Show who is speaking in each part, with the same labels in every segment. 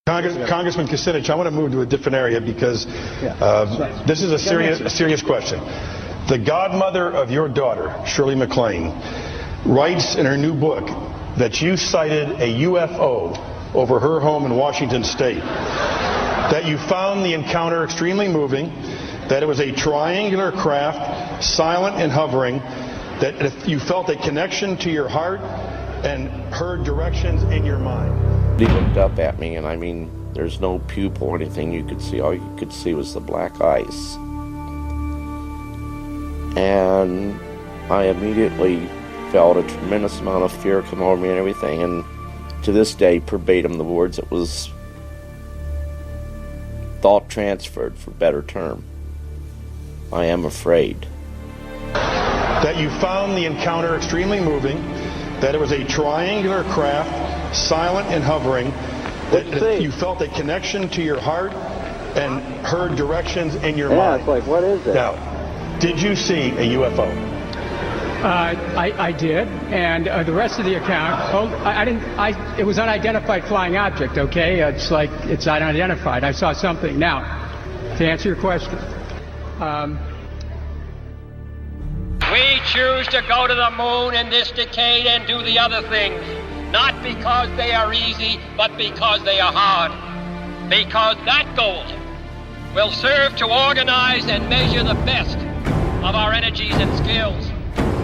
Speaker 1: Congressman Kucinich, I want to move to a different area because this is a serious question. The godmother of your daughter, Shirley MacLaine, writes in her new book that you cited a UFO over her home in Washington State, that you found the encounter extremely moving, that it was a triangular craft, silent and hovering, that you felt a connection to your heart and heard directions in your mind.
Speaker 2: He looked up at me, and I mean, there's no pupil or anything you could see. All you could see was the black ice. And I immediately felt a tremendous amount of fear come over me and everything. And to this day, verbatim, the words, it was thought transferred, for better term. I am afraid.
Speaker 1: That you found the encounter extremely moving, that it was a triangular craft, silent and hovering, that you felt a connection to your heart and heard directions in your mind.
Speaker 3: Yeah, it's like, what is it?
Speaker 1: Now, did you see a UFO?
Speaker 4: I did, and the rest of the account, it was unidentified flying object, okay? It's like, it's unidentified. I saw something. Now, to answer your question,
Speaker 5: we choose to go to the moon in this decade and do the other things, not because they are easy, but because they are hard. Because that goal will serve to organize and measure the best of our energies and skills.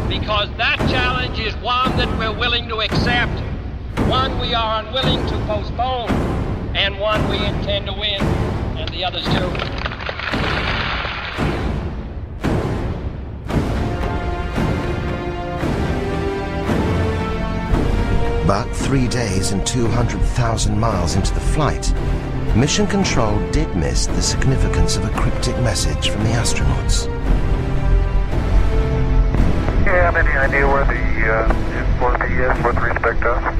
Speaker 5: Because that challenge is one that we're willing to accept, one we are unwilling to postpone, and one we intend to win, and the others too.
Speaker 6: But 3 days and 200,000 miles into the flight, Mission Control did miss the significance of a cryptic message from the astronauts.
Speaker 7: Do you have any idea where the UFO is with respect to us?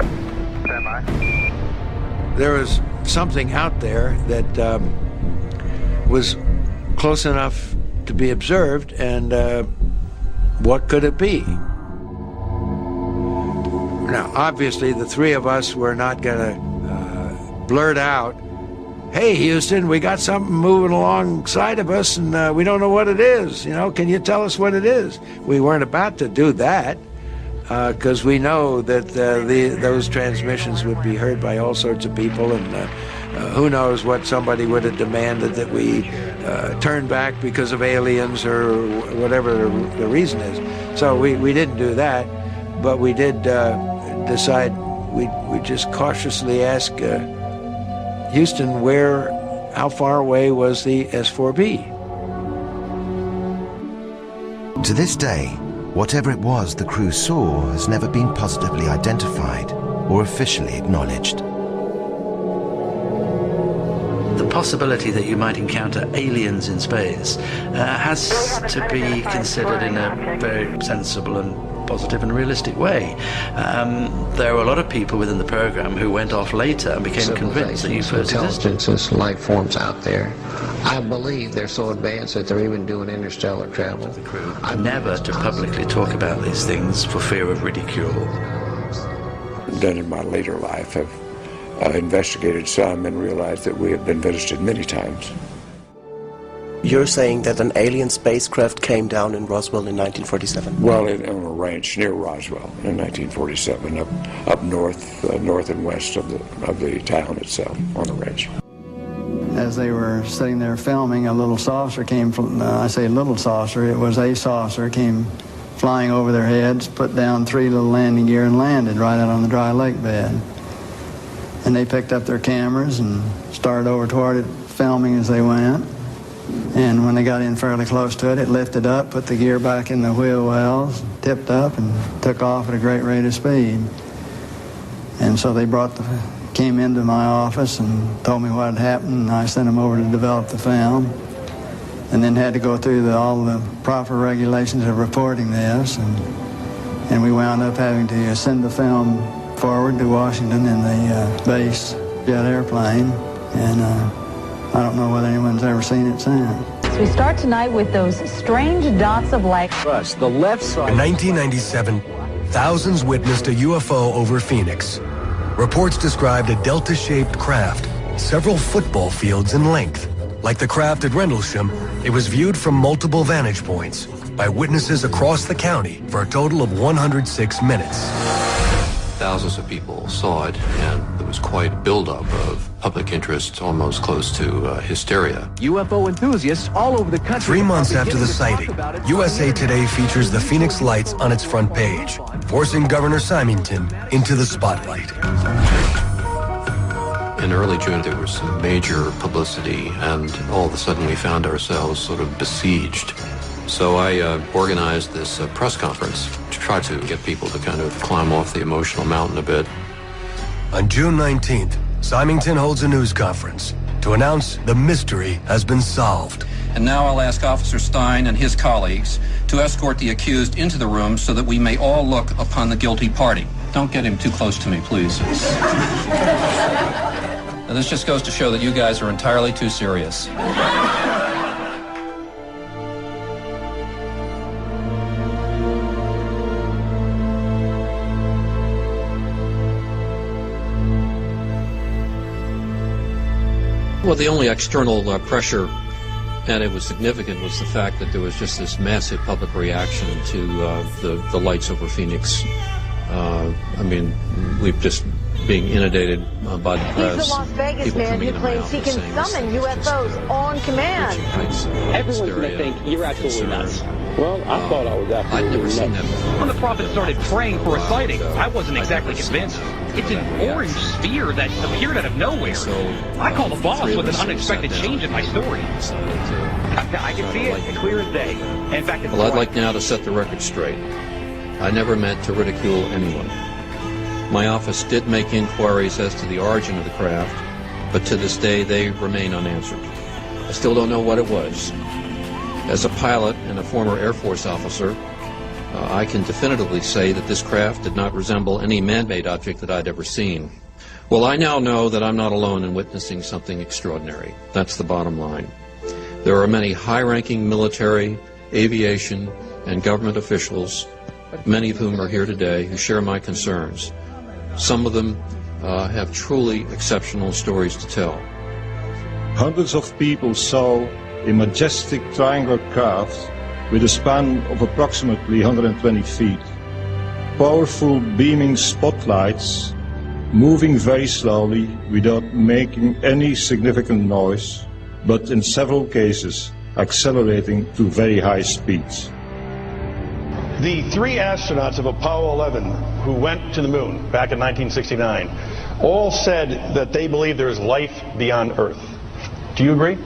Speaker 7: Stand by.
Speaker 8: There was something out there that was close enough to be observed, and what could it be? Now, obviously, the three of us were not going to blurt out, "Hey, Houston, we got something moving alongside of us, and we don't know what it is. You know, can you tell us what it is?" We weren't about to do that because we know that those transmissions would be heard by all sorts of people, and who knows what somebody would have demanded that we turn back because of aliens or whatever the reason is. So we didn't do that, but we did decide we just cautiously ask Houston, how far away was the S4B?
Speaker 6: To this day, whatever it was the crew saw has never been positively identified or officially acknowledged.
Speaker 9: The possibility that you might encounter aliens in space has to be considered in a very sensible and positive and realistic way. There were a lot of people within the program who went off later and became convinced that UFOs existed.
Speaker 3: Intelligences, life forms out there. I believe they're so advanced that they're even doing interstellar travel.
Speaker 9: The crew never to publicly talk about these things for fear of ridicule.
Speaker 10: Then in my later life, I've investigated some and realized that we have been visited many times.
Speaker 11: You're saying that an alien spacecraft came down in Roswell in 1947?
Speaker 10: Well, on a ranch near Roswell in 1947, up north and west of the town itself, on the ranch.
Speaker 12: As they were sitting there filming, a little saucer came from, I say little saucer, it was a saucer, came flying over their heads, put down 3 little landing gear and landed right out on the dry lake bed. And they picked up their cameras and started over toward it, filming as they went. And when they got in fairly close to it, it lifted up, put the gear back in the wheel wells, tipped up, and took off at a great rate of speed. And so they came into my office and told me what had happened, and I sent them over to develop the film. And then had to go through all the proper regulations of reporting this, and we wound up having to send the film forward to Washington in the base jet airplane, and I don't know whether anyone's ever seen it since.
Speaker 13: So we start tonight with those strange dots of light.
Speaker 14: The left side. In 1997, thousands witnessed a UFO over Phoenix. Reports described a delta-shaped craft several football fields in length. Like the craft at Rendlesham, it was viewed from multiple vantage points by witnesses across the county for a total of 106 minutes.
Speaker 15: Thousands of people saw it, and there was quite a buildup of public interest, almost close to hysteria.
Speaker 16: UFO enthusiasts all over the country.
Speaker 14: 3 months after the sighting, USA Today features the Phoenix Lights on its front page, forcing Governor Symington into the spotlight.
Speaker 15: In early June, there was some major publicity, and all of a sudden we found ourselves sort of besieged. So I organized this press conference to try to get people to kind of climb off the emotional mountain a bit.
Speaker 14: On June 19th, Symington holds a news conference to announce the mystery has been solved.
Speaker 17: And now I'll ask Officer Stein and his colleagues to escort the accused into the room so that we may all look upon the guilty party. Don't get him too close to me, please. Now, this just goes to show that you guys are entirely too serious. Well, the only external pressure, and it was significant, was the fact that there was just this massive public reaction to the lights over Phoenix. I mean, we've just being inundated by the press.
Speaker 18: He's the Las Vegas man who claims he can summon UFOs on command.
Speaker 5: Everyone's going to think you're absolutely nuts. Well, I thought I was absolutely nuts.
Speaker 17: I'd never seen that.
Speaker 19: When the prophet started praying for a sighting, I wasn't exactly convinced. It's an orange sphere that appeared out of nowhere. I called the boss with an unexpected change in my story. I can see it clear as day. In fact,
Speaker 17: well, I'd like now to set the record straight. I never meant to ridicule anyone. My office did make inquiries as to the origin of the craft, but to this day they remain unanswered. I still don't know what it was. As a pilot and a former Air Force officer, I can definitively say that this craft did not resemble any man-made object that I'd ever seen. Well, I now know that I'm not alone in witnessing something extraordinary. That's the bottom line. There are many high-ranking military, aviation, and government officials, many of whom are here today, who share my concerns. Some of them have truly exceptional stories to tell.
Speaker 20: Hundreds of people saw a majestic triangular craft with a span of approximately 120 feet. Powerful beaming spotlights moving very slowly without making any significant noise, but in several cases accelerating to very high speeds.
Speaker 1: The 3 astronauts of Apollo 11 who went to the moon back in 1969 all said that they believe there is life beyond Earth. Do you agree?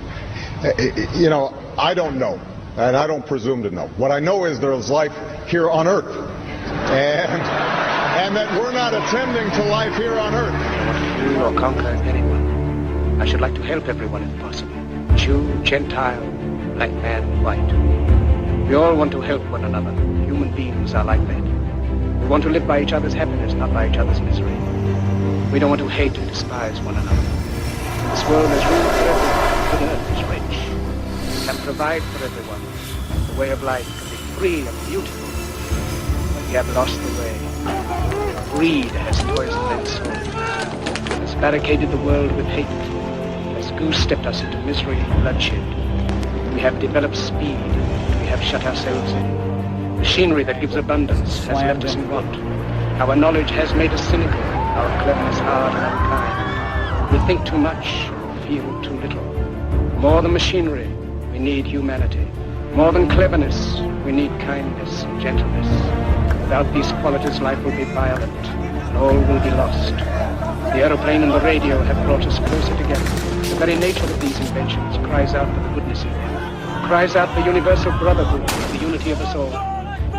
Speaker 21: You know, I don't know, and I don't presume to know. What I know is there is life here on Earth, and that we're not attending to life here on Earth.
Speaker 22: Do or conquer anyone. I should like to help everyone if possible. Jew, Gentile, black man, white. We all want to help one another. Human beings are like that. We want to live by each other's happiness, not by each other's misery. We don't want to hate and despise one another. This world is room for everyone. The earth is rich. It can provide for everyone. The way of life can be free and beautiful. But we have lost the way. Greed has poisoned men's souls. Has barricaded the world with hate. Has goose-stepped us into misery and bloodshed. We have developed speed. We have shut ourselves in. Machinery that gives abundance has left us in want. Our knowledge has made us cynical. Our cleverness hard and unkind. We think too much, feel too little. More than machinery, we need humanity. More than cleverness, we need kindness and gentleness. Without these qualities, life will be violent, and all will be lost. The aeroplane and the radio have brought us closer together. The very nature of these inventions cries out for the goodness in them, cries out for universal brotherhood, the unity of us all.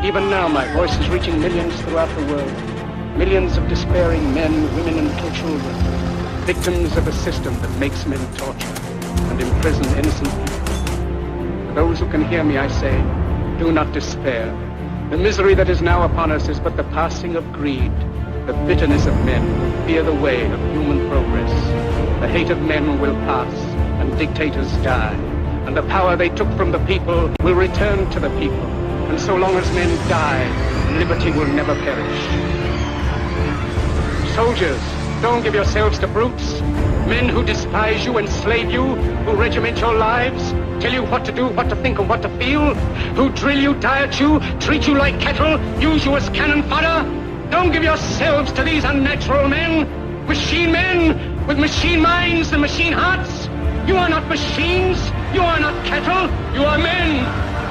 Speaker 22: Even now, my voice is reaching millions throughout the world. Millions of despairing men, women, and little children, victims of a system that makes men torture and imprison innocent people. For those who can hear me, I say, do not despair. The misery that is now upon us is but the passing of greed. The bitterness of men will fear the way of human progress. The hate of men will pass, and dictators die. And the power they took from the people will return to the people. And so long as men die, liberty will never perish. Soldiers, don't give yourselves to brutes. Men who despise you, enslave you, who regiment your lives, tell you what to do, what to think, and what to feel, who drill you, diet you, treat you like cattle, use you as cannon fodder. Don't give yourselves to these unnatural men with machine minds and machine hearts. You are not machines, you are not cattle, you are men.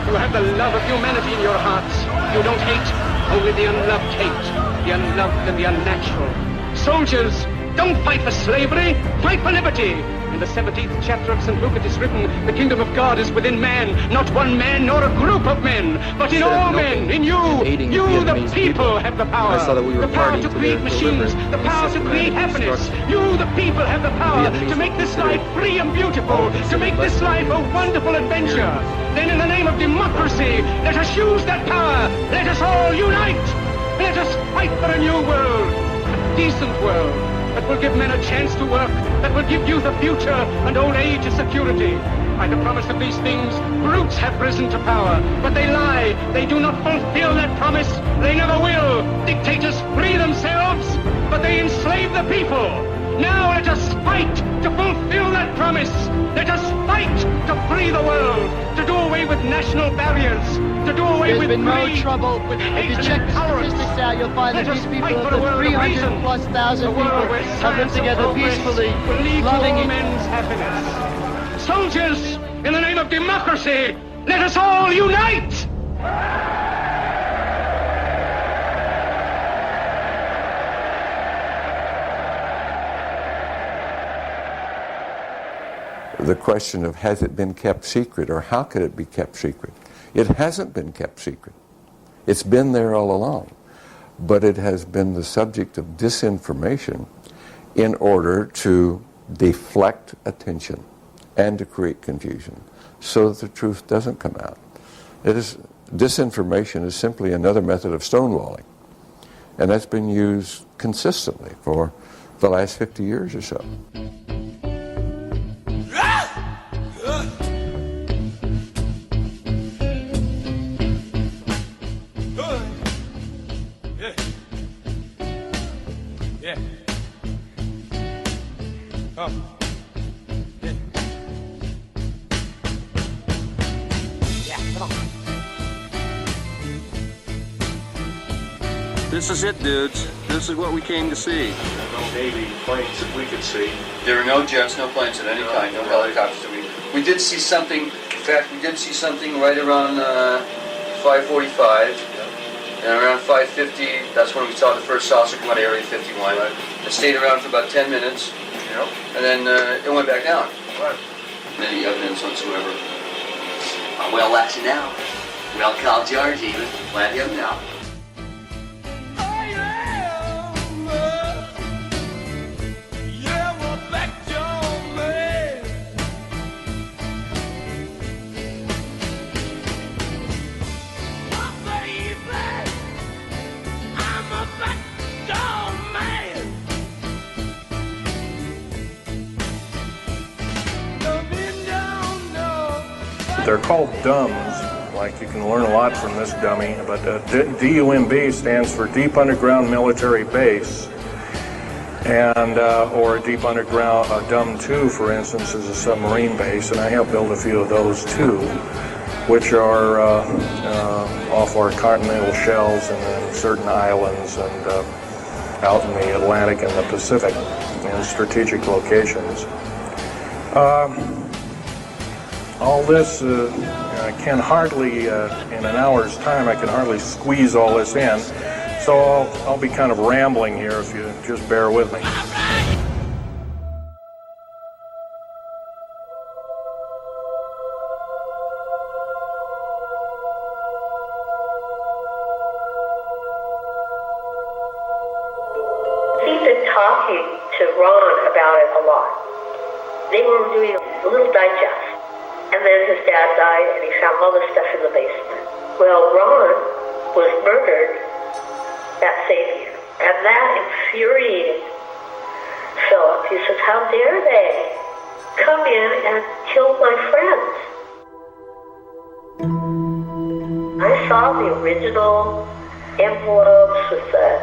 Speaker 22: You have the love of humanity in your hearts. You don't hate, only the unloved hate, the unloved and the unnatural. Soldiers, don't fight for slavery, fight for liberty. In the 17th chapter of St. Luke it is written, the kingdom of God is within man, not one man nor a group of men, but in all men, in you. You, the people, have the power. The power to create machines, the power to create happiness. You, the people, have the power to make this life free and beautiful, to make this life a wonderful adventure. Then in the name of democracy, let us use that power. Let us all unite. Let us fight for a new world, a decent world, that will give men a chance to work, that will give youth a future and old age a security. By the promise of these things, brutes have risen to power, but they lie. They do not fulfill that promise. They never will. Dictators free themselves, but they enslave the people. Now let us fight to fulfill that promise. Let us fight to free the world, to do away with national barriers, to do away with greed,
Speaker 2: no trouble.
Speaker 22: with hate
Speaker 2: If you
Speaker 22: and
Speaker 2: check the
Speaker 22: intolerance.
Speaker 2: statistics out, you'll find
Speaker 22: Let
Speaker 2: that
Speaker 22: us
Speaker 2: these people,
Speaker 22: fight for a
Speaker 2: the
Speaker 22: world of
Speaker 2: 300 plus thousand people, have lived together peacefully, loving
Speaker 22: all
Speaker 2: each
Speaker 22: men's happiness. Soldiers, in the name of democracy, let us all unite!
Speaker 10: The question of has it been kept secret or how could it be kept secret? It hasn't been kept secret. It's been there all along. But it has been the subject of disinformation in order to deflect attention and to create confusion so that the truth doesn't come out. Disinformation is simply another method of stonewalling. And that's been used consistently for the last 50 years or so.
Speaker 4: This is it, dudes. This is what we came to see.
Speaker 23: No Navy planes that we could see.
Speaker 24: There were no jets, no planes of any kind, no helicopters. We did see something. In fact, we did see something right around 5:45, and around 5:50. That's when we saw the first saucer come out of Area 51. Right. It stayed around for about 10 minutes, and then it went back down.
Speaker 23: Right.
Speaker 24: Any evidence whatsoever. Well, that's it now. Well, call George even. Let him know.
Speaker 23: They're called DUMBs. Like, you can learn a lot from this dummy, but DUMB stands for Deep Underground Military Base, and or a Deep Underground DUM-2, for instance, is a submarine base, and I helped build a few of those too, which are off our continental shelves and then certain islands and out in the Atlantic and the Pacific in strategic locations. All this can hardly, in an hour's time, I can hardly squeeze all this in. So I'll be kind of rambling here if you just bear with me.
Speaker 25: He's been talking to Ron about it a lot. They were doing a little digest. And then his dad died, and he found all this stuff in the basement. Well, Ron was murdered that same year, and that infuriated Philip. He says, how dare they come in and kill my friends? I saw the original envelopes with the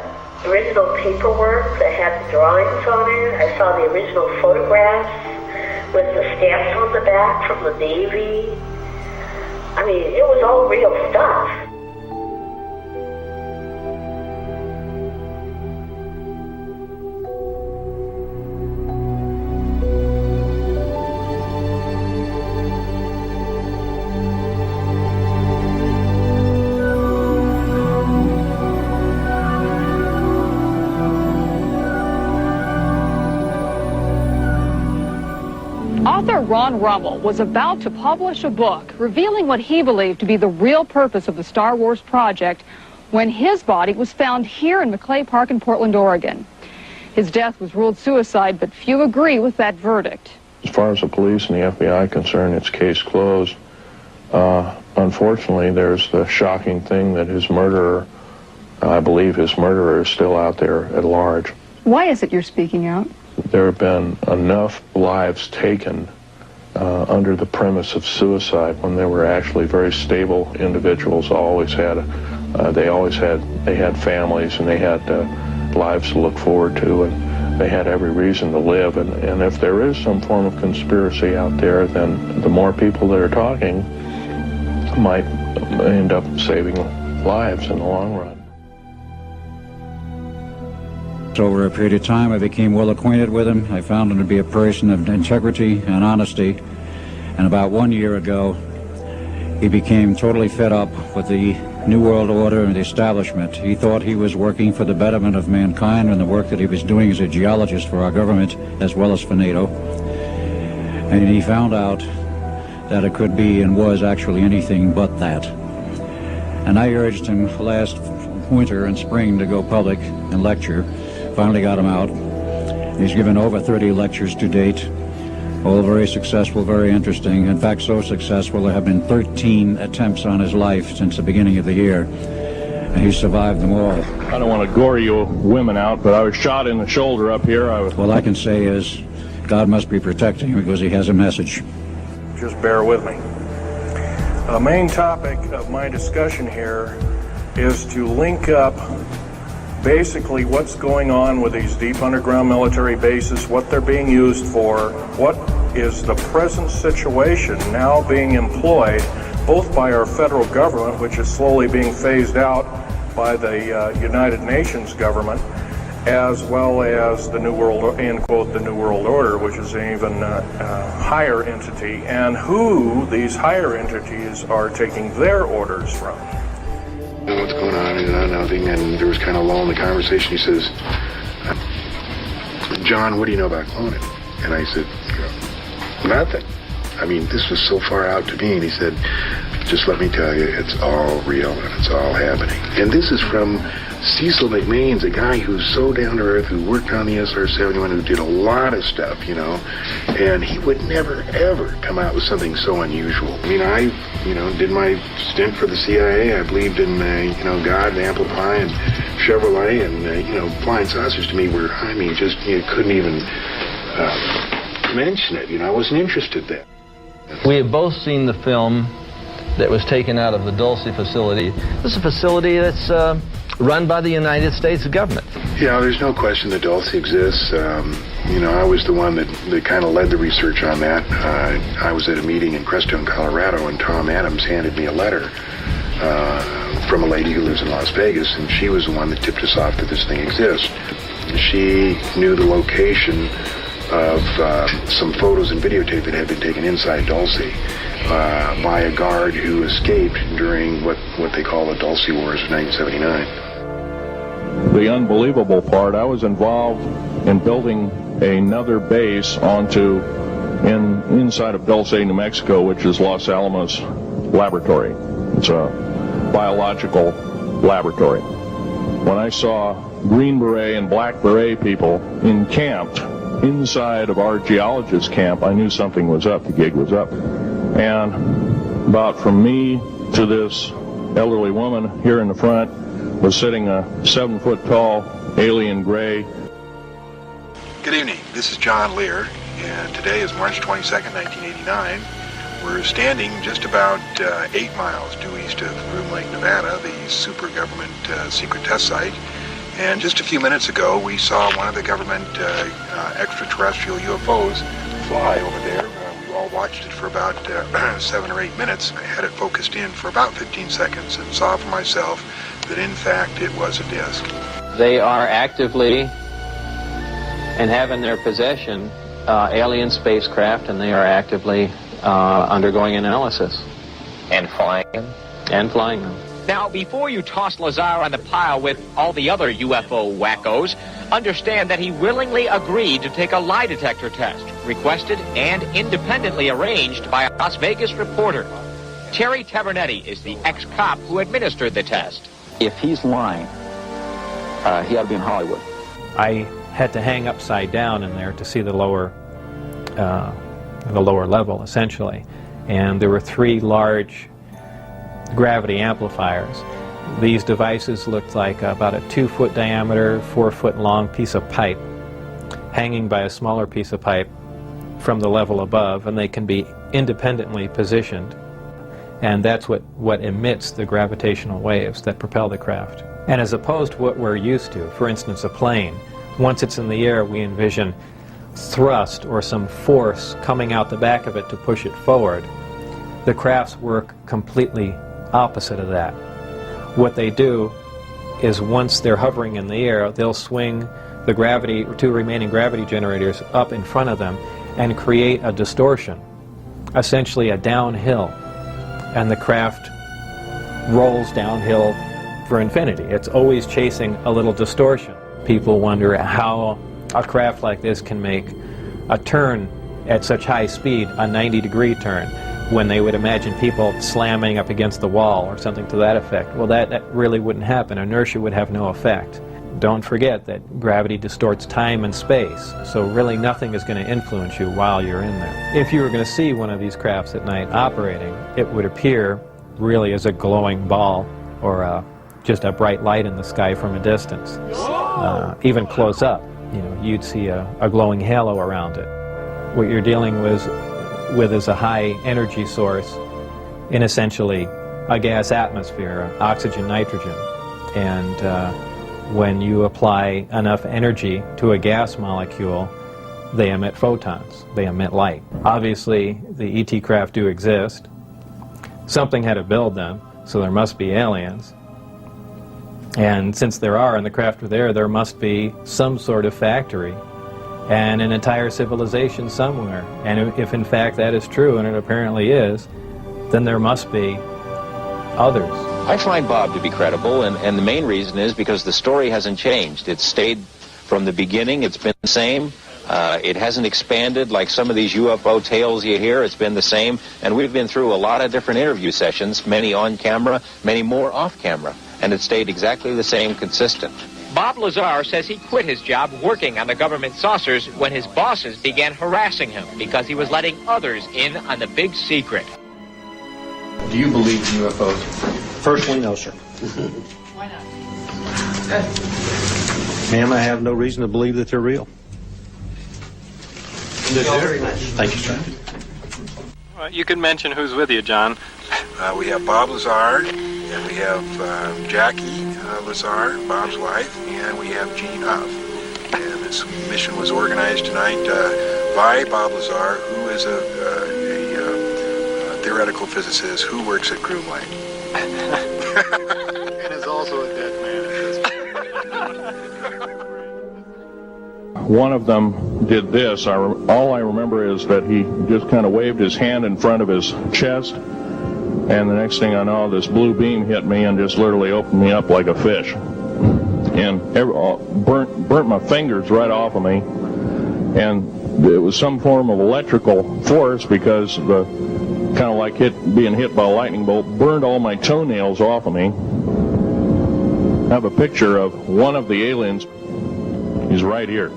Speaker 25: original paperwork that had the drawings on it. I saw the original photographs with the stamps on the back from the Navy. I mean, it was all real stuff.
Speaker 13: Author Ron Rummel was about to publish a book revealing what he believed to be the real purpose of the Star Wars project when his body was found here in Maclay Park in Portland, Oregon. His death was ruled suicide, but few agree with that verdict.
Speaker 23: As far as the police and the FBI are concerned, it's case closed. Unfortunately, there's the shocking thing that his murderer, I believe his murderer, is still out there at large.
Speaker 13: Why is it you're speaking out?
Speaker 23: There have been enough lives taken under the premise of suicide when they were actually very stable individuals. They had families and they had lives to look forward to, and they had every reason to live. And if there is some form of conspiracy out there, then the more people that are talking might end up saving lives in the long run.
Speaker 3: Over a period of time, I became well acquainted with him. I found him to be a person of integrity and honesty. And about 1 year ago, he became totally fed up with the New World Order and the establishment. He thought he was working for the betterment of mankind and the work that he was doing as a geologist for our government as well as for NATO. And he found out that it could be and was actually anything but that. And I urged him last winter and spring to go public and lecture. Finally got him out. He's given over 30 lectures to date, all very successful, very interesting. In fact, so successful there have been 13 attempts on his life since the beginning of the year, and he's survived them all.
Speaker 23: I don't want to gore you women out, but I was shot in the shoulder up here.
Speaker 3: All I can say is God must be protecting him because he has a message.
Speaker 23: Just bear with me. The main topic of my discussion here is to link up basically what's going on with these deep underground military bases, what they're being used for, what is the present situation now being employed both by our federal government, which is slowly being phased out by the United Nations government, as well as the New World, end quote, the New World Order, which is an even higher entity, and who these higher entities are taking their orders from.
Speaker 6: What's going on, and nothing, and there was kind of a lull in the conversation. He says, John, what do you know about cloning? And I said, nothing. I mean, this was so far out to me, and he said, just let me tell you, it's all real, and it's all happening. And this is from Cecil McMain's, a guy who's so down to earth, who worked on the SR-71, who did a lot of stuff, you know, and he would never, ever come out with something so unusual. I mean, I did my stint for the CIA. I believed in, God and apple pie and Chevrolet, and, flying saucers to me were, just, you couldn't even mention it. I wasn't interested then.
Speaker 7: We have both seen the film that was taken out of the Dulce facility. This is a facility that's run by the United States government.
Speaker 6: Yeah, there's no question that Dulce exists. I was the one that kind of led the research on that. I was at a meeting in Crestone, Colorado, and Tom Adams handed me a letter from a lady who lives in Las Vegas, and she was the one that tipped us off that this thing exists. She knew the location of some photos and videotape that had been taken inside Dulce by a guard who escaped during what they call the Dulce Wars of 1979.
Speaker 23: The unbelievable part, I was involved in building another base inside of Dulce, New Mexico, which is Los Alamos Laboratory. It's a biological laboratory. When I saw Green Beret and Black Beret people encamped inside of our geologist camp, I knew something was up, the gig was up. And about from me to this elderly woman here in the front was sitting a 7-foot-tall alien gray.
Speaker 6: Good evening, this is John Lear, and today is March 22nd, 1989. We're standing just about 8 miles due east of Groom Lake, Nevada, the super government secret test site, And just a few minutes ago, we saw one of the government extraterrestrial UFOs fly over there. We all watched it for about 7 or 8 minutes. I had it focused in for about 15 seconds and saw for myself that in fact it was a disc.
Speaker 7: They are actively and have in their possession alien spacecraft, and they are actively undergoing analysis.
Speaker 5: And flying them.
Speaker 7: And flying them.
Speaker 5: Now, before you toss Lazar on the pile with all the other UFO wackos, understand that he willingly agreed to take a lie detector test, requested and independently arranged by a Las Vegas reporter. Terry Tavernetti is the ex-cop who administered the test.
Speaker 8: If he's lying, he ought to be in Hollywood.
Speaker 9: I had to hang upside down in there to see the lower level, essentially. And there were 3 large gravity amplifiers. These devices looked like about a 2-foot diameter, 4-foot long piece of pipe hanging by a smaller piece of pipe from the level above, and they can be independently positioned. And that's what emits the gravitational waves that propel the craft. And as opposed to what we're used to, for instance, a plane, once it's in the air, we envision thrust or some force coming out the back of it to push it forward. The crafts work completely opposite of that. What they do is once they're hovering in the air, they'll swing the gravity, 2 remaining gravity generators up in front of them and create a distortion, essentially a downhill. And the craft rolls downhill for infinity. It's always chasing a little distortion. People wonder how a craft like this can make a turn at such high speed, a 90-degree turn, when they would imagine people slamming up against the wall or something to that effect. Well, that really wouldn't happen. Inertia would have no effect. Don't forget that gravity distorts time and space, so really nothing is going to influence you while you're in there. If you were going to see one of these crafts at night operating, it would appear really as a glowing ball or just a bright light in the sky from a distance. Even close up, you'd see a glowing halo around it. What you're dealing with is a high energy source in essentially a gas atmosphere, oxygen, nitrogen. And when you apply enough energy to a gas molecule, they emit photons, they emit light. Obviously, the ET craft do exist. Something had to build them, so there must be aliens. And since there are, and the craft are there must be some sort of factory and an entire civilization somewhere. And if in fact that is true, and it apparently is, then there must be others.
Speaker 11: I find Bob to be credible, and the main reason is because the story hasn't changed. It's stayed from the beginning. It's been the same. It hasn't expanded like some of these UFO tales you hear. It's been the same. And we've been through a lot of different interview sessions, many on camera, many more off camera. And it stayed exactly the same, consistent.
Speaker 5: Bob Lazar says he quit his job working on the government saucers when his bosses began harassing him because he was letting others in on the big secret.
Speaker 12: Do you believe in UFOs?
Speaker 16: Personally, no, sir.
Speaker 12: Why not?
Speaker 16: Ma'am, I have no reason to believe that they're real.
Speaker 12: Thank you very much.
Speaker 16: Thank you, sir.
Speaker 26: Well, you can mention who's with you, John.
Speaker 6: We have Bob Lazar, and we have Jackie Lazar, Bob's wife, and we have Gene Huff. And this mission was organized tonight by Bob Lazar, who is a theoretical physicist who works at Groomlight.
Speaker 12: And is also a dead man.
Speaker 23: One of them did this. All I remember is that he just kind of waved his hand in front of his chest, and the next thing I know, this blue beam hit me and just literally opened me up like a fish. And burnt my fingers right off of me. And it was some form of electrical force because the kind of like being hit by a lightning bolt, burned all my toenails off of me. I have a picture of one of the aliens. He's right here.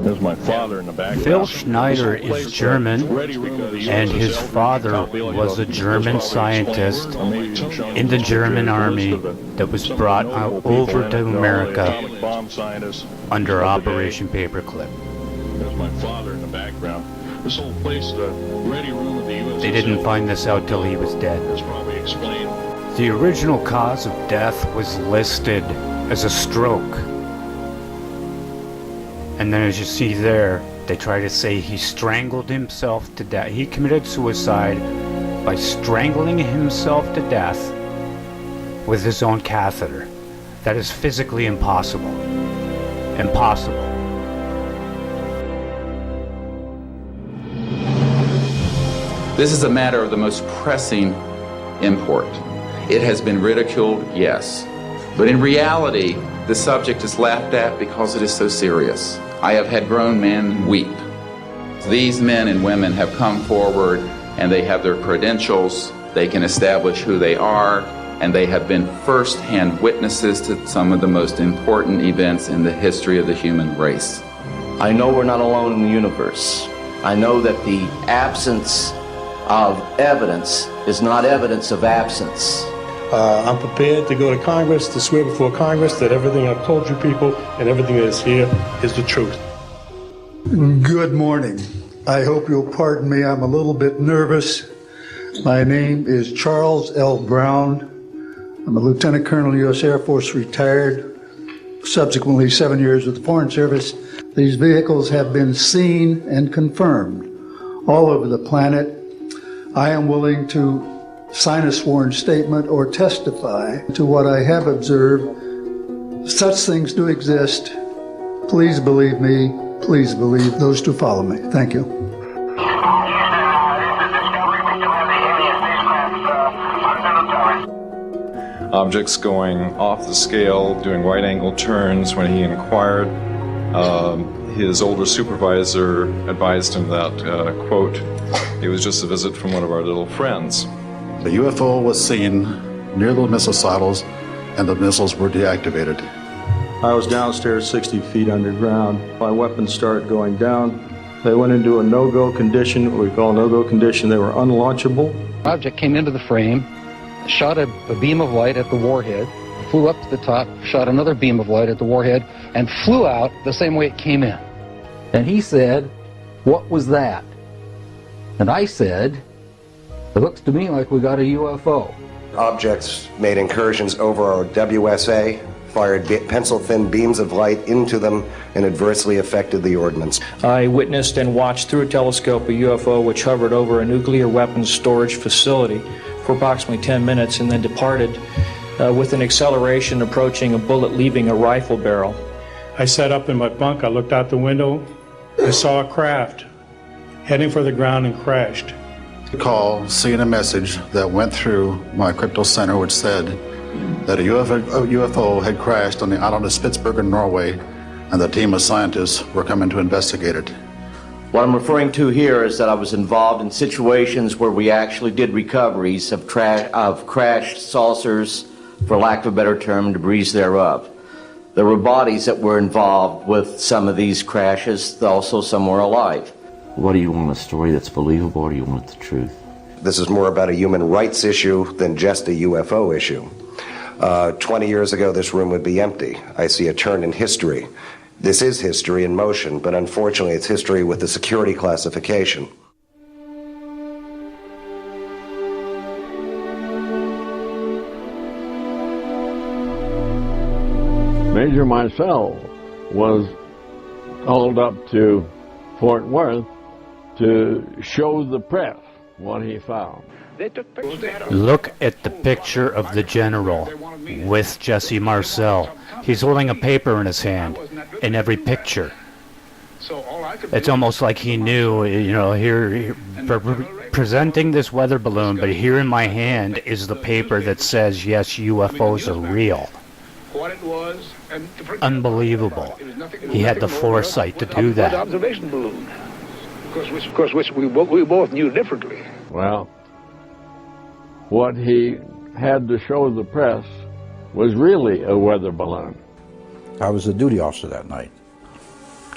Speaker 23: There's my father in the background.
Speaker 27: Phil Schneider is German, and his father was a German scientist in the German army that was brought out over to America under Operation Paperclip.
Speaker 23: There's my father in the background. This whole place, the ready room of the USA.
Speaker 27: They didn't find this out till he was dead.
Speaker 23: That's probably explained.
Speaker 27: The original cause of death was listed as a stroke. And then as you see there, they try to say he strangled himself to death. He committed suicide by strangling himself to death with his own catheter. That is physically impossible. Impossible.
Speaker 8: This is a matter of the most pressing import. It has been ridiculed, yes. But in reality, the subject is laughed at because it is so serious. I have had grown men weep. These men and women have come forward and they have their credentials, they can establish who they are, and they have been first-hand witnesses to some of the most important events in the history of the human race.
Speaker 1: I know we're not alone in the universe. I know that the absence of evidence is not evidence of absence.
Speaker 16: I'm prepared to go to Congress, to swear before Congress that everything I've told you people and everything that is here is the truth.
Speaker 14: Good morning. I hope you'll pardon me. I'm a little bit nervous. My name is Charles L. Brown. I'm a Lieutenant Colonel, U.S. Air Force, retired, subsequently 7 years with the Foreign Service. These vehicles have been seen and confirmed all over the planet. I am willing to sign a sworn statement or testify to what I have observed. Such things do exist. Please believe me. Please believe those who follow me. Thank you.
Speaker 15: Objects going off the scale, doing right-angle turns. When he inquired, his older supervisor advised him that, quote, it was just a visit from one of our little friends.
Speaker 17: The UFO was seen near the missile silos and the missiles were deactivated.
Speaker 18: I was downstairs 60 feet underground. My weapons started going down. They went into a no-go condition, what we call a no-go condition. They were unlaunchable.
Speaker 19: Object came into the frame, shot a beam of light at the warhead, flew up to the top, shot another beam of light at the warhead, and flew out the same way it came in. And he said, "What was that?" And I said, "It looks to me like we got a UFO."
Speaker 20: Objects made incursions over our WSA, fired pencil-thin beams of light into them, and adversely affected the ordnance.
Speaker 28: I witnessed and watched through a telescope a UFO which hovered over a nuclear weapons storage facility for approximately 10 minutes and then departed with an acceleration approaching a bullet leaving a rifle barrel.
Speaker 18: I sat up in my bunk, I looked out the window, I saw a craft heading for the ground and crashed.
Speaker 17: Call, seeing a message that went through my crypto center which said that a UFO had crashed on the island of Spitsbergen, Norway, and the team of scientists were coming to investigate it.
Speaker 1: What I'm referring to here is that I was involved in situations where we actually did recoveries of crashed saucers, for lack of a better term, debris thereof. There were bodies that were involved with some of these crashes, also some were alive.
Speaker 29: What do you want, a story that's believable, or do you want the truth?
Speaker 20: This is more about a human rights issue than just a UFO issue. 20 years ago, this room would be empty. I see a turn in history. This is history in motion, but unfortunately it's history with a security classification.
Speaker 30: Major Marcel was called up to Fort Worth to show the press what he found.
Speaker 27: Look at the picture of the general with Jesse Marcel. He's holding a paper in his hand in every picture. It's almost like he knew, here presenting this weather balloon, but here in my hand is the paper that says, yes, UFOs are real. Unbelievable. He had the foresight to do that.
Speaker 31: Observation balloon. Of course, which we both knew differently.
Speaker 30: Well, what he had to show the press was really a weather balloon.
Speaker 32: I was the duty officer that night.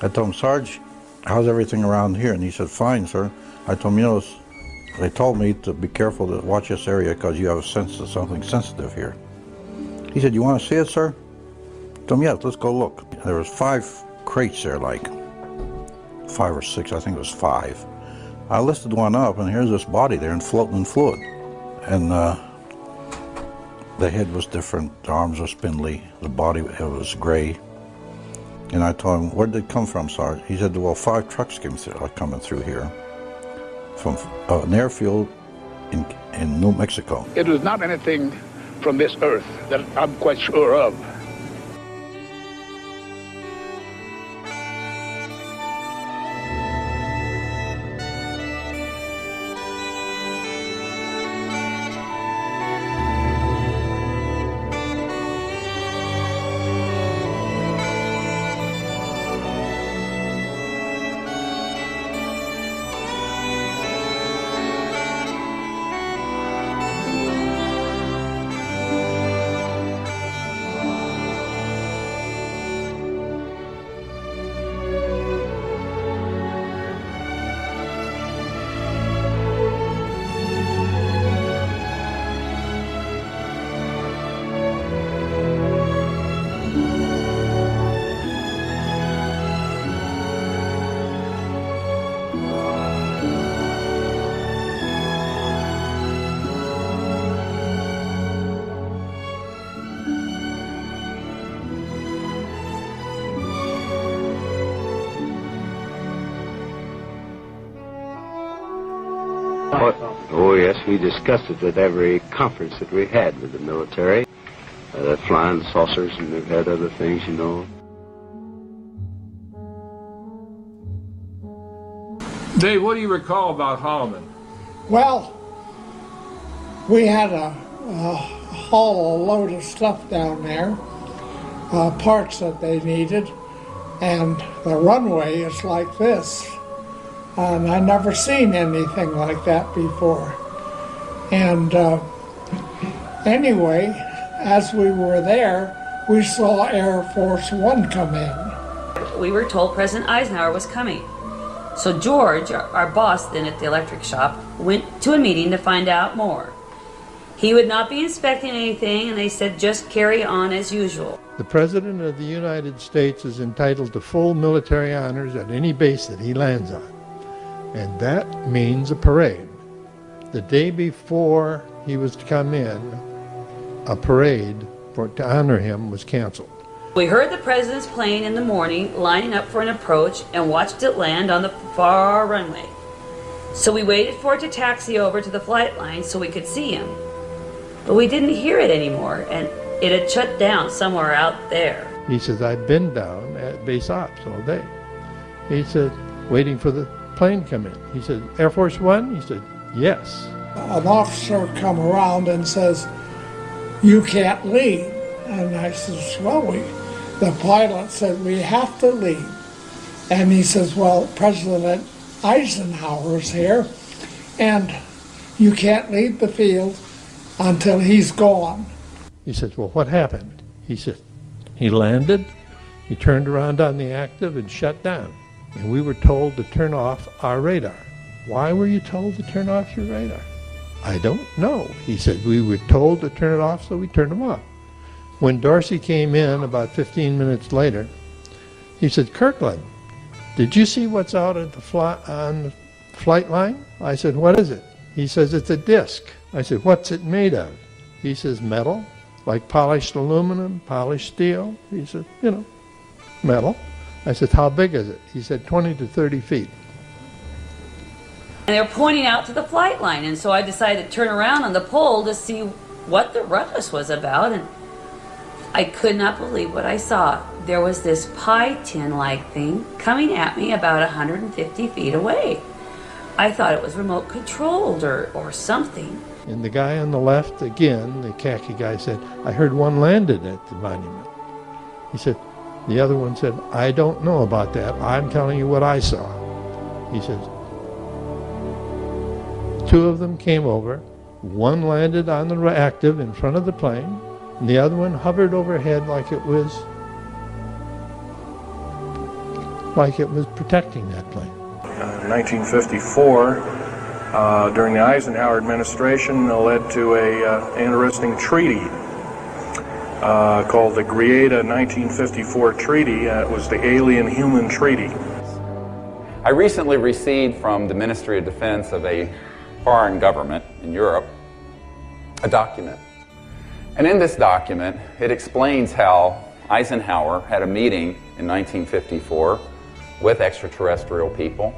Speaker 32: I told him, "Sarge, how's everything around here?" And he said, "Fine, sir." I told him, they told me to be careful to watch this area because you have a sense of something sensitive here. He said, "You want to see it, sir?" I told him, "Yeah, let's go look." There was 5 crates there, like 5 or 6, I think it was 5. I lifted one up, and here's this body there and floating in fluid. And The head was different, the arms were spindly, the body it was gray. And I told him, where did it come from, Sarge? He said, well, 5 trucks are coming through here from an airfield in New Mexico.
Speaker 31: It was not anything from this earth that I'm quite sure of.
Speaker 2: Oh, yes, we discussed it at every conference that we had with the military. Flying saucers, and they've had other things, you know.
Speaker 3: Dave, what do you recall about Holloman?
Speaker 4: Well, we had a haul a load of stuff down there, parts that they needed, and the runway is like this. And I never seen anything like that before. And anyway, as we were there, we saw Air Force One come in.
Speaker 7: We were told President Eisenhower was coming. So George, our boss then at the electric shop, went to a meeting to find out more. He would not be inspecting anything, and they said just carry on as usual.
Speaker 9: The President of the United States is entitled to full military honors at any base that he lands on. And that means a parade. The day before he was to come in, a parade to honor him was canceled.
Speaker 7: We heard the President's plane in the morning lining up for an approach and watched it land on the far runway. So we waited for it to taxi over to the flight line so we could see him. But we didn't hear it anymore, and it had shut down somewhere out there.
Speaker 9: He says, I've been down at base ops all day. He said, waiting for the plane come in. He said, Air Force One? He said, yes.
Speaker 4: An officer come around and says, you can't leave. And I says, well, the pilot said, we have to leave. And he says, well, President Eisenhower's here, and you can't leave the field until he's gone.
Speaker 9: He says, well, what happened? He said, he landed, he turned around on the active and shut down. And we were told to turn off our radar. Why were you told to turn off your radar? I don't know. He said, we were told to turn it off, so we turned them off. When Dorsey came in about 15 minutes later, he said, Kirkland, did you see what's out at on the flight line? I said, what is it? He says, it's a disc. I said, what's it made of? He says, metal, like polished aluminum, polished steel. He said, you know, metal. I said, how big is it? He said, 20 to 30 feet.
Speaker 7: And they were pointing out to the flight line, and so I decided to turn around on the pole to see what the ruckus was about, and I could not believe what I saw. There was this pie tin-like thing coming at me about 150 feet away. I thought it was remote controlled or something.
Speaker 9: And the guy on the left, again, the khaki guy said, I heard one landed at the monument. He said, the other one said, I don't know about that. I'm telling you what I saw. He says, 2 of them came over. One landed on the reactive in front of the plane, and the other one hovered overhead like it was protecting that plane.
Speaker 23: In 1954, during the Eisenhower administration, led to a interesting treaty called the Greada 1954 Treaty. It was the Alien-Human Treaty.
Speaker 8: I recently received from the Ministry of Defense of a foreign government in Europe a document And in this document, it explains how Eisenhower had a meeting in 1954 with extraterrestrial people,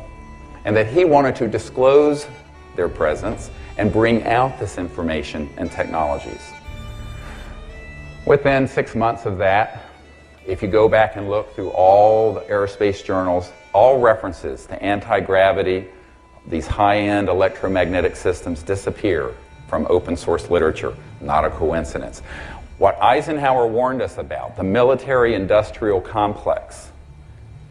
Speaker 8: and that he wanted to disclose their presence and bring out this information and technologies. Within 6 months of that, if you go back and look through all the aerospace journals, all references to anti-gravity, these high-end electromagnetic systems disappear from open source literature. Not a coincidence. What Eisenhower warned us about, the military-industrial complex,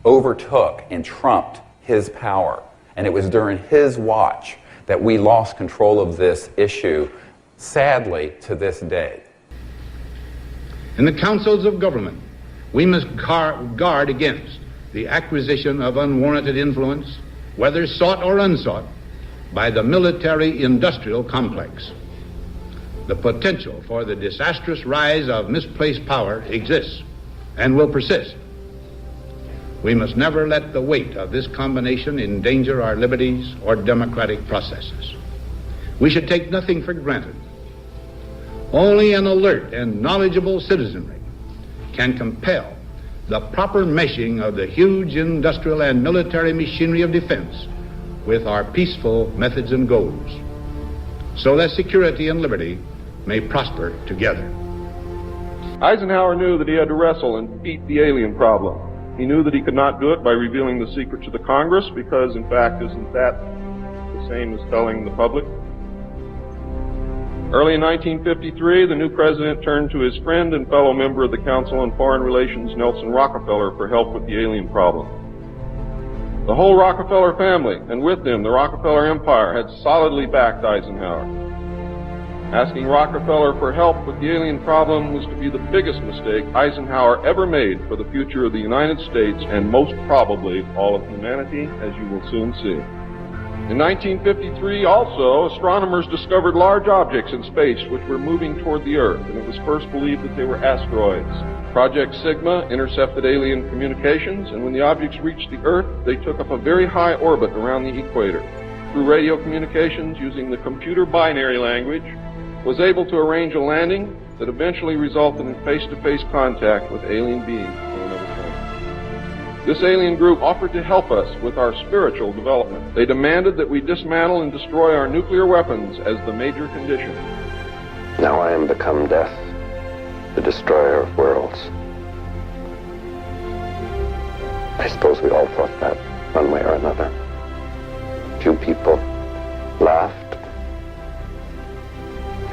Speaker 8: overtook and trumped his power. And it was during his watch that we lost control of this issue, sadly, to this day.
Speaker 5: In the councils of government, we must guard against the acquisition of unwarranted influence, whether sought or unsought, by the military-industrial complex. The potential for the disastrous rise of misplaced power exists and will persist. We must never let the weight of this combination endanger our liberties or democratic processes. We should take nothing for granted. Only an alert and knowledgeable citizenry can compel the proper meshing of the huge industrial and military machinery of defense with our peaceful methods and goals, so that security and liberty may prosper together.
Speaker 6: Eisenhower knew that he had to wrestle and defeat the alien problem. He knew that he could not do it by revealing the secret to the Congress, because, in fact, isn't that the same as telling the public? Early in 1953, the new president turned to his friend and fellow member of the Council on Foreign Relations, Nelson Rockefeller, for help with the alien problem. The whole Rockefeller family, and with them the Rockefeller Empire, had solidly backed Eisenhower. Asking Rockefeller for help with the alien problem was to be the biggest mistake Eisenhower ever made for the future of the United States and most probably all of humanity, as you will soon see. In 1953, also, astronomers discovered large objects in space which were moving toward the Earth, and it was first believed that they were asteroids. Project Sigma intercepted alien communications, and when the objects reached the Earth, they took up a very high orbit around the equator. Through radio communications using the computer binary language, was able to arrange a landing that eventually resulted in face-to-face contact with alien beings on another planet. This alien group offered to help us with our spiritual development. They demanded that we dismantle and destroy our nuclear weapons as the major condition.
Speaker 2: Now I am become death, the destroyer of worlds. I suppose we all thought that one way or another. Few people laughed.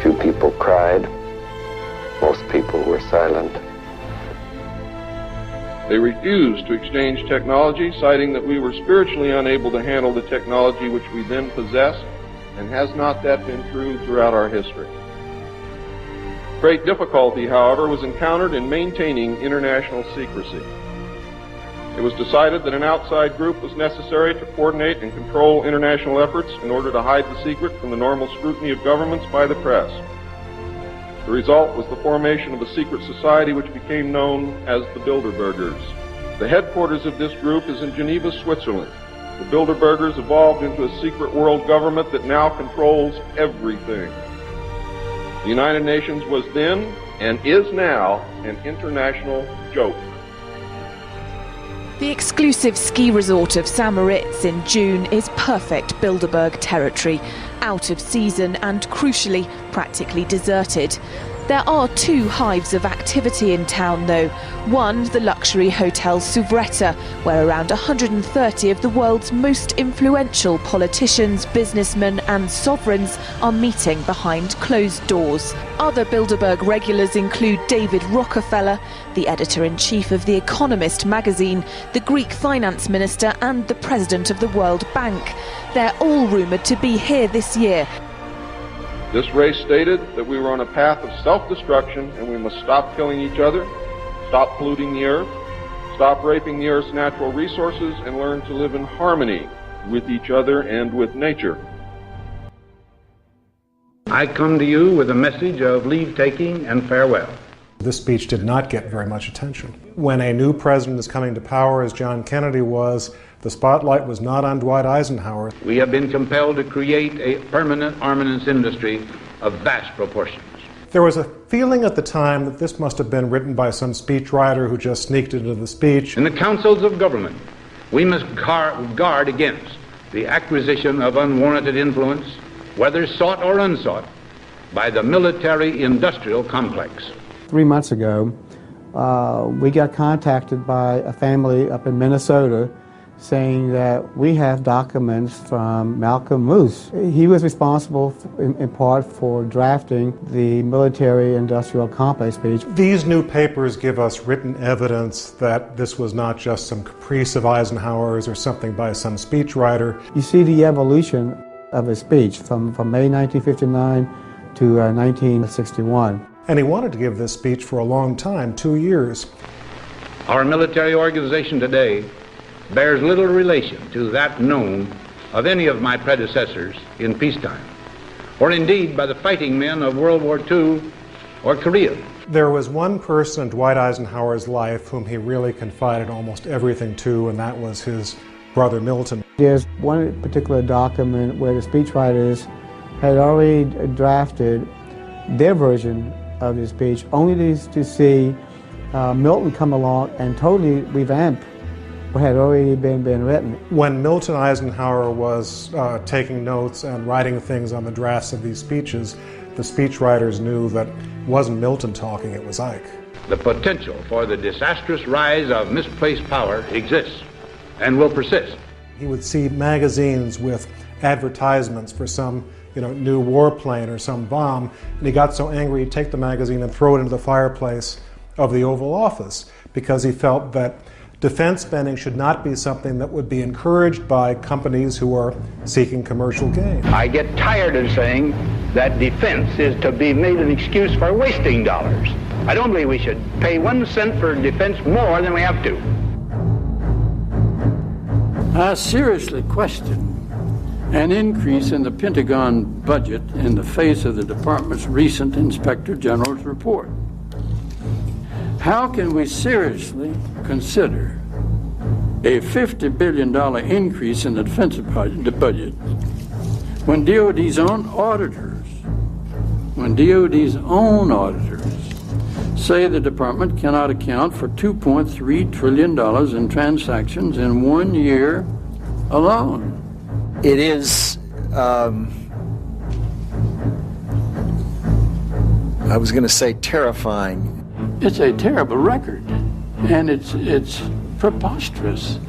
Speaker 2: Few people cried. Most people were silent.
Speaker 6: They refused to exchange technology, citing that we were spiritually unable to handle the technology which we then possessed, and has not that been true throughout our history? Great difficulty, however, was encountered in maintaining international secrecy. It was decided that an outside group was necessary to coordinate and control international efforts in order to hide the secret from the normal scrutiny of governments by the press. The result was the formation of a secret society which became known as the Bilderbergers. The headquarters of this group is in Geneva, Switzerland. The Bilderbergers evolved into a secret world government that now controls everything. The United Nations was then, and is now, an international joke.
Speaker 10: The exclusive ski resort of St. Moritz in June is perfect Bilderberg territory, out of season and, crucially, practically deserted. There are two hives of activity in town, though. One, the luxury hotel Souvretta, where around 130 of the world's most influential politicians, businessmen and sovereigns are meeting behind closed doors. Other Bilderberg regulars include David Rockefeller, the editor-in-chief of The Economist magazine, the Greek finance minister and the president of the World Bank. They're all rumoured to be here this year.
Speaker 6: This race stated that we were on a path of self-destruction and we must stop killing each other, stop polluting the earth, stop raping the earth's natural resources, and learn to live in harmony with each other and with nature.
Speaker 5: I come to you with a message of leave-taking and farewell.
Speaker 11: This speech did not get very much attention. When a new president is coming to power, as John Kennedy was, the spotlight was not on Dwight Eisenhower.
Speaker 5: We have been compelled to create a permanent armaments industry of vast proportions.
Speaker 11: There was a feeling at the time that this must have been written by some speechwriter who just sneaked into the speech.
Speaker 5: In the councils of government, we must guard against the acquisition of unwarranted influence, whether sought or unsought, by the military-industrial complex.
Speaker 12: 3 months ago, we got contacted by a family up in Minnesota saying that we have documents from Malcolm Moose. He was responsible in part for drafting the military-industrial complex speech.
Speaker 11: These new papers give us written evidence that this was not just some caprice of Eisenhower's or something by some speechwriter.
Speaker 12: You see the evolution of his speech from May 1959 to 1961.
Speaker 11: And he wanted to give this speech for a long time, 2 years.
Speaker 5: Our military organization today bears little relation to that known of any of my predecessors in peacetime, or indeed by the fighting men of World War II or Korea.
Speaker 11: There was one person in Dwight Eisenhower's life whom he really confided almost everything to, and that was his brother Milton.
Speaker 12: There's one particular document where the speechwriters had already drafted their version of the speech, only to see Milton come along and totally revamp what had already been written.
Speaker 11: When Milton Eisenhower was taking notes and writing things on the drafts of these speeches, the speechwriters knew that it wasn't Milton talking, it was Ike.
Speaker 5: The potential for the disastrous rise of misplaced power exists and will persist.
Speaker 11: He would see magazines with advertisements for some new warplane or some bomb, and he got so angry he'd take the magazine and throw it into the fireplace of the Oval Office because he felt that defense spending should not be something that would be encouraged by companies who are seeking commercial gain.
Speaker 31: I get tired of saying that defense is to be made an excuse for wasting dollars. I don't believe we should pay 1 cent for defense more than we have to.
Speaker 30: I seriously question an increase in the Pentagon budget in the face of the department's recent Inspector General's report. How can we seriously consider a $50 billion increase in the defense budget when DOD's own auditors say the department cannot account for $2.3 trillion in transactions in 1 year alone?
Speaker 13: It is, I was going to say terrifying.
Speaker 30: It's a terrible record, and it's preposterous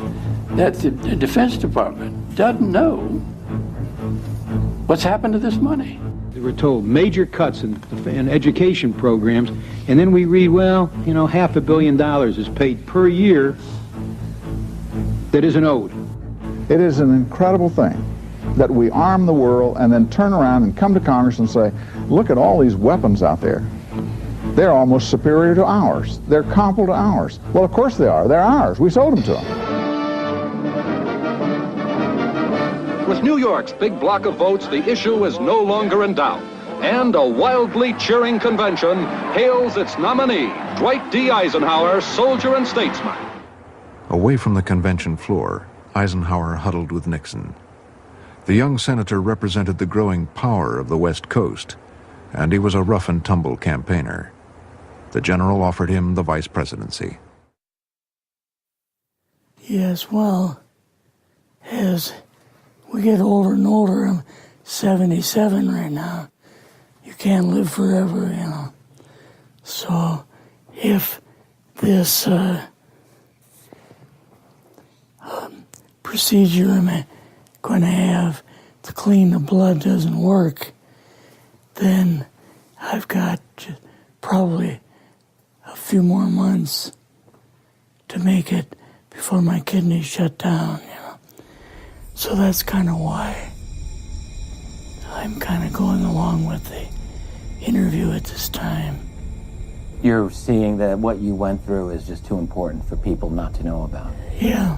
Speaker 30: that the Defense Department doesn't know what's happened to this money.
Speaker 14: We're told major cuts in education programs, and then we read, well, $500 million is paid per year that isn't owed.
Speaker 15: It is an incredible thing that we arm the world and then turn around and come to Congress and say, look at all these weapons out there. They're almost superior to ours. They're comparable to ours. Well, of course they are. They're ours. We sold them to them.
Speaker 16: With New York's big block of votes, the issue is no longer in doubt. And a wildly cheering convention hails its nominee, Dwight D. Eisenhower, soldier and statesman.
Speaker 19: Away from the convention floor, Eisenhower huddled with Nixon. The young senator represented the growing power of the West Coast, and he was a rough-and-tumble campaigner. The general offered him the vice presidency.
Speaker 21: Yes, well, as we get older and older, I'm 77 right now. You can't live forever, So if this procedure I'm going to have to clean the blood doesn't work, then I've got probably a few more months to make it before my kidneys shut down, So that's kind of why I'm kind of going along with the interview at this time.
Speaker 22: You're seeing that what you went through is just too important for people not to know about.
Speaker 21: Yeah.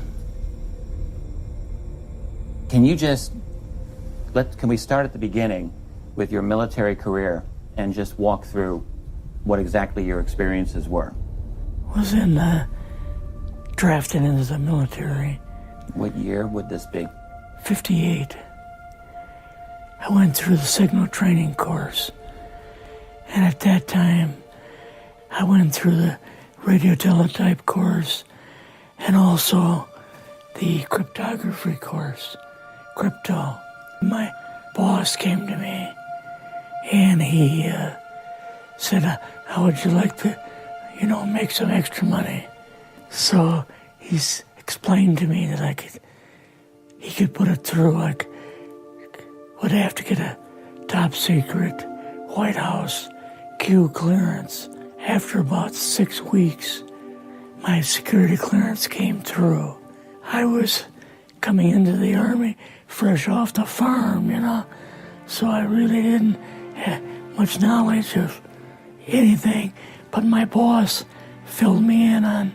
Speaker 22: Can you just, can we start at the beginning with your military career and just walk through what exactly your experiences were?
Speaker 21: Was drafted into the military.
Speaker 22: What year would this be?
Speaker 21: 58. I went through the signal training course. And at that time, I went through the radio teletype course and also the cryptography course, crypto. My boss came to me and he said, how would you like to, make some extra money? So he's explained to me that he could put it through, would have to get a top secret White House Q clearance. After about 6 weeks, my security clearance came through. I was coming into the Army fresh off the farm, so I really didn't have much knowledge of anything, but my boss filled me in on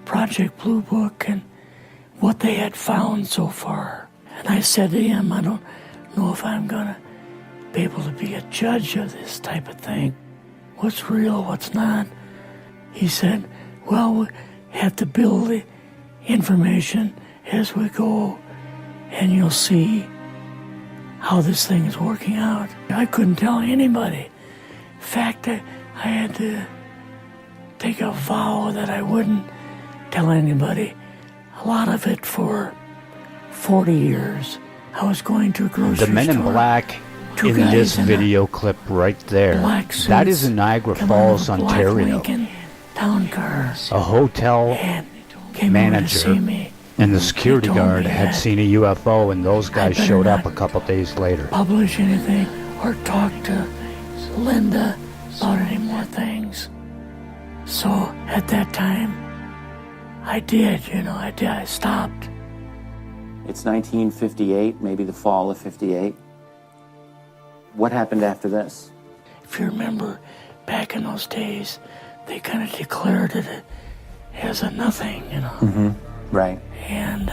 Speaker 21: Project Blue Book and what they had found so far. And I said to him, I don't know if I'm going to be able to be a judge of this type of thing. What's real, what's not? He said, well, we have to build the information as we go, and you'll see how this thing is working out. I couldn't tell anybody. In fact, I had to take a vow that I wouldn't tell anybody. A lot of it for 40 years. I was going to a grocery store.
Speaker 1: The men in black in this video clip right there, that is in Niagara Falls, Ontario.
Speaker 21: Town cars.
Speaker 1: A hotel manager and the security guard had seen a UFO, and those guys showed up a couple days later.
Speaker 21: Publish anything or talk to Linda about any more things. So at that time, I did, I stopped.
Speaker 22: It's 1958, maybe the fall of 58. What happened after this?
Speaker 21: If you remember, back in those days, they kind of declared it as a nothing,
Speaker 22: Mm-hmm. Right.
Speaker 21: And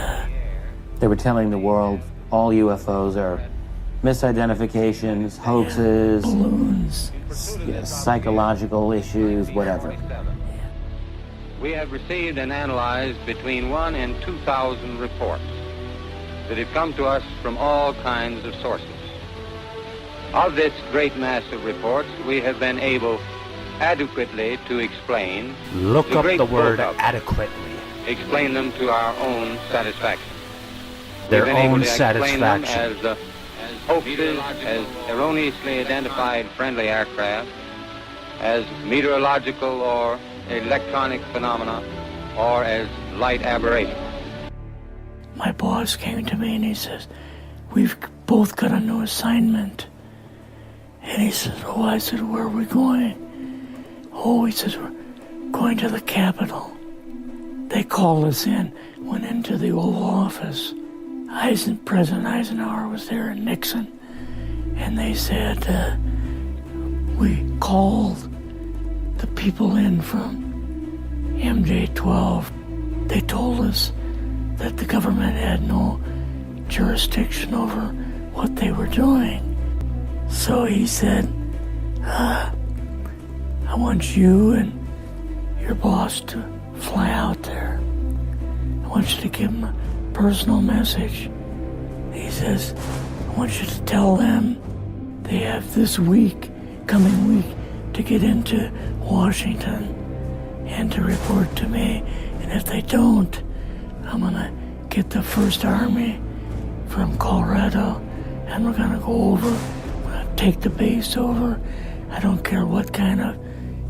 Speaker 22: they were telling the world all UFOs are misidentifications, hoaxes,
Speaker 21: balloons,
Speaker 22: psychological issues, whatever.
Speaker 3: We have received and analyzed between 1,000 and 2,000 reports that have come to us from all kinds of sources. Of this great mass of reports, we have been able adequately to explain.
Speaker 1: Look up the word adequately.
Speaker 3: Explain them to our own satisfaction.
Speaker 1: Their own satisfaction.
Speaker 3: As hoaxes, as erroneously identified friendly aircraft, as meteorological or electronic phenomena, or as light aberrations.
Speaker 21: My boss came to me and he says, we've both got a new assignment. And he says, oh, I said, where are we going? Oh, he says, we're going to the Capitol. They called us in, went into the Oval Office. President Eisenhower was there and Nixon. And they said, we called the people in from MJ-12. They told us that the government had no jurisdiction over what they were doing. So he said, I want you and your boss to fly out there. I want you to give them a personal message. He says, I want you to tell them they have this coming week, to get into Washington and to report to me. And if they don't, I'm gonna get the 1st Army from Colorado and we're gonna go over, we're gonna take the base over. I don't care what kind of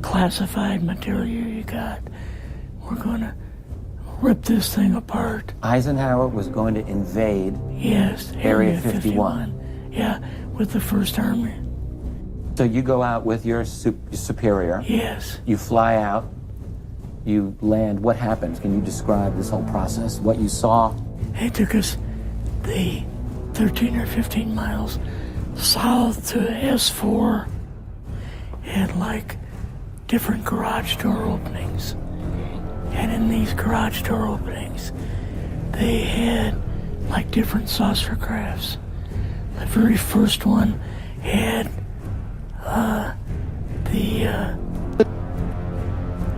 Speaker 21: classified material you got. We're gonna rip this thing apart.
Speaker 22: Eisenhower was going to invade Area 51.
Speaker 21: Yeah, with the 1st Army.
Speaker 22: So you go out with your superior.
Speaker 21: Yes.
Speaker 22: You fly out. You land. What happens? Can you describe this whole process? What you saw?
Speaker 21: They took us the 13 or 15 miles south to S4 and different garage door openings. And in these garage door openings, they had different saucer crafts. The very first one had the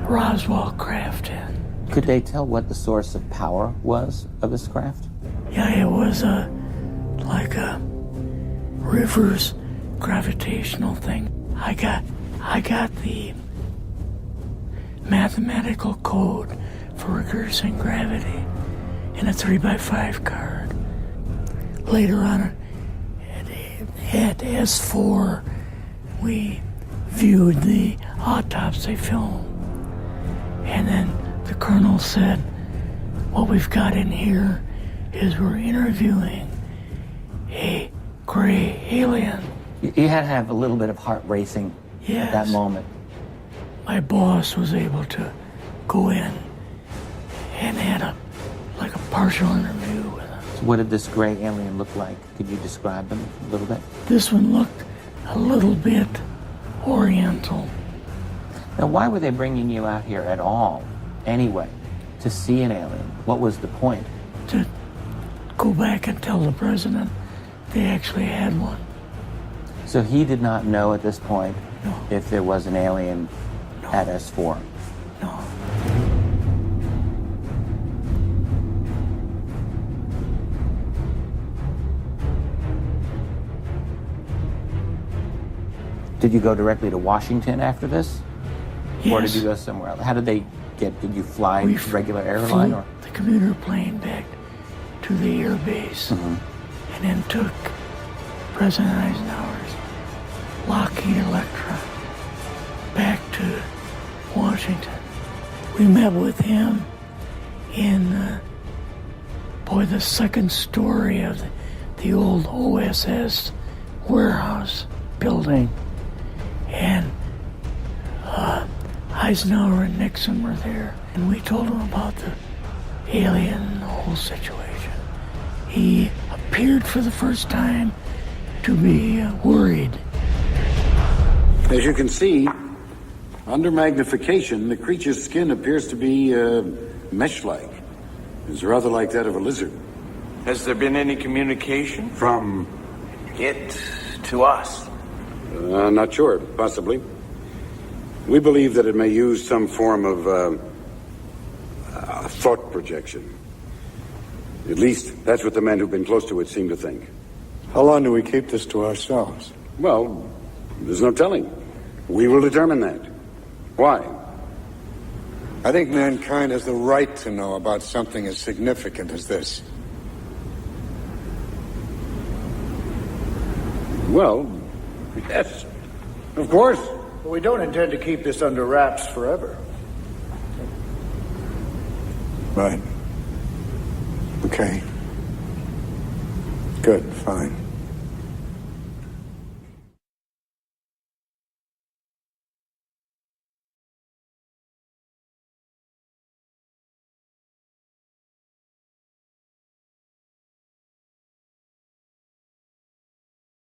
Speaker 21: Roswell craft in.
Speaker 22: Could they tell what the source of power was of this craft?
Speaker 21: Yeah, it was like a reverse gravitational thing. I got I got the mathematical code for reversing gravity in a 3x5 card. Later on at S4, we viewed the autopsy film. And then the colonel said, what we've got in here is we're interviewing a gray alien.
Speaker 22: You had to have a little bit of heart racing
Speaker 21: Yes.
Speaker 22: at that moment.
Speaker 21: My boss was able to go in and had a partial interview with him.
Speaker 22: So what did this gray alien look like? Could you describe them a little bit?
Speaker 21: This one looked a little bit oriental.
Speaker 22: Now, why were they bringing you out here at all, anyway, to see an alien? What was the point?
Speaker 21: To go back and tell the president they actually had one.
Speaker 22: So he did not know at this point if there was an alien at S4?
Speaker 21: No.
Speaker 22: Did you go directly to Washington after this?
Speaker 21: Yes.
Speaker 22: Or did you go somewhere else? How did they get, did you fly regular airline? Or?
Speaker 21: The commuter plane back to the air base and then took President Eisenhower's Lockheed Electra back to Washington. We met with him in the second story of the old OSS warehouse building. And Eisenhower and Nixon were there, and we told him about the alien and the whole situation. He appeared for the first time to be worried.
Speaker 4: As you can see, under magnification, the creature's skin appears to be mesh-like. It's rather like that of a lizard.
Speaker 7: Has there been any communication from it to us?
Speaker 4: Not sure. Possibly. We believe that it may use some form of thought projection. At least, that's what the men who've been close to it seem to think.
Speaker 17: How long do we keep this to ourselves?
Speaker 4: Well, there's no telling. We will determine that. Why?
Speaker 17: I think mankind has the right to know about something as significant as this.
Speaker 4: Well, yes, of course.
Speaker 17: But we don't intend to keep this under wraps forever. Right. Okay. Good, fine.